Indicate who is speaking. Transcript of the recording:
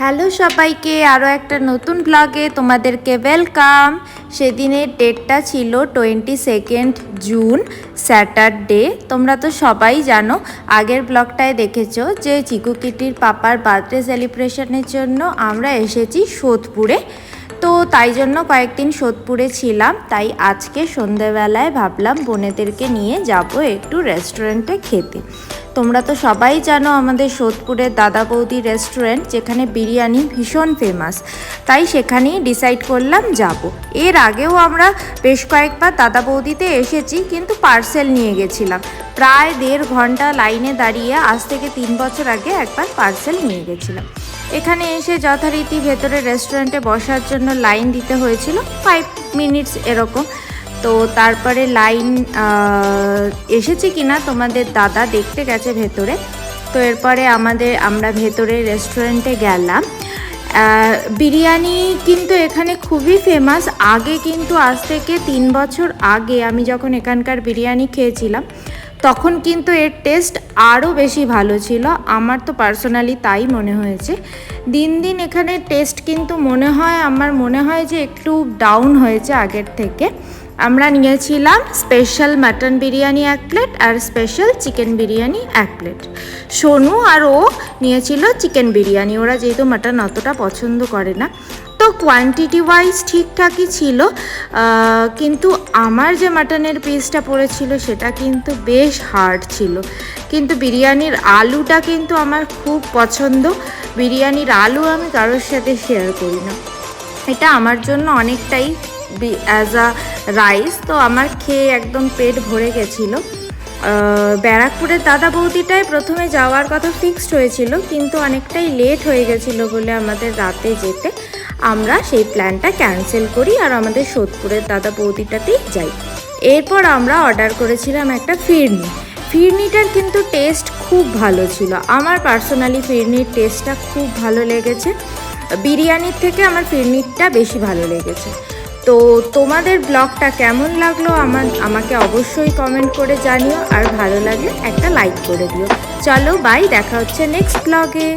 Speaker 1: Hello সবাইকে, আরও একটা নতুন ব্লগে তোমাদেরকে ওয়েলকাম। সেদিনের ডেটটা ছিল 22 জুন, স্যাটারডে। তোমরা তো সবাই জানো, আগের ব্লগটায় দেখেছো যে চিকু কিটির পাপার বার্থডে সেলিব্রেশনের জন্য আমরা এসেছি সোদপুরে। তো তাই জন্য কয়েকদিন সোদপুরে ছিলাম, তাই আজকে সন্ধেবেলায় ভাবলাম বোনেদেরকে নিয়ে যাব একটু রেস্টুরেন্টে খেতে। তোমরা তো সবাই জানো আমাদের সোদপুরের দাদা বৌদি রেস্টুরেন্ট, যেখানে বিরিয়ানি ভীষণ ফেমাস, তাই সেখানেই ডিসাইড করলাম যাব। এর আগেও আমরা বেশ কয়েকবার দাদা বৌদিতে এসেছি, কিন্তু পার্সেল নিয়ে গেছিলাম। প্রায় 1.5 ঘন্টা লাইনে দাঁড়িয়ে আজ থেকে 3 বছর আগে একবার পার্সেল নিয়ে গেছিলাম। এখানে এসে যথারীতি ভেতরে রেস্টুরেন্টে বসার জন্য লাইন দিতে হয়েছিল 5 মিনিটস এরকম। তো তারপরে লাইন এসেছে কিনা তোমাদের দাদা দেখতে গেছে ভেতরে। তো এরপরে আমরা ভেতরে রেস্টুরেন্টে গেলাম। বিরিয়ানি কিন্তু এখানে খুবই ফেমাস। আগে কিন্তু আজ থেকে 3 বছর আগে আমি যখন এখানকার বিরিয়ানি খেয়েছিলাম, তখন কিন্তু এর টেস্ট আরও বেশি ভালো ছিল। আমার তো পার্সোনালি তাই মনে হয়েছে। দিন দিন এখানে টেস্ট কিন্তু আমার মনে হয় যে একটু ডাউন হয়েছে আগের থেকে। আমরা নিয়েছিলাম স্পেশাল মাটন বিরিয়ানি 1 প্লেট আর special chicken biryani 1 plate. Sonu আর ও নিয়েছিল চিকেন বিরিয়ানি, ওরা যেহেতু মাটন অতটা পছন্দ করে না। তো কোয়ান্টিটি ওয়াইজ ঠিকঠাকই ছিল, কিন্তু আমার যে মাটনের পিসটা পড়েছিল সেটা কিন্তু বেশ হার্ড ছিল। কিন্তু বিরিয়ানির আলুটা কিন্তু আমার খুব পছন্দ। বিরিয়ানির আলু আমি কারোর সাথে শেয়ার করি না, এটা আমার জন্য অনেকটাই অ্যাজ আ রাইস। তো আমার খেয়ে একদম পেট ভরে গেছিলো। ব্যারাকপুরের দাদা বৌদিটায় প্রথমে যাওয়ার কথা ফিক্সড হয়েছিল, কিন্তু অনেকটাই লেট হয়ে গেছিলো বলে আমাদের রাতে যেতে আমরা সেই প্ল্যানটা ক্যান্সেল করি আর আমাদের সোদপুরের দাদা বৌদিটাতেই যাই। এরপর আমরা অর্ডার করেছিলাম একটা ফিরনিটার কিন্তু টেস্ট খুব ভালো ছিল। আমার পার্সোনালি ফিরনির টেস্টটা খুব ভালো লেগেছে। বিরিয়ানির থেকে আমার ফিরনিটা বেশি ভালো লেগেছে। তো তোমাদের ব্লগটা কেমন লাগলো আমাকে অবশ্যই কমেন্ট করে জানিও, আর ভালো লাগলে একটা লাইক করে দিও। চলো বাই, দেখা হচ্ছে নেক্সট ব্লগে।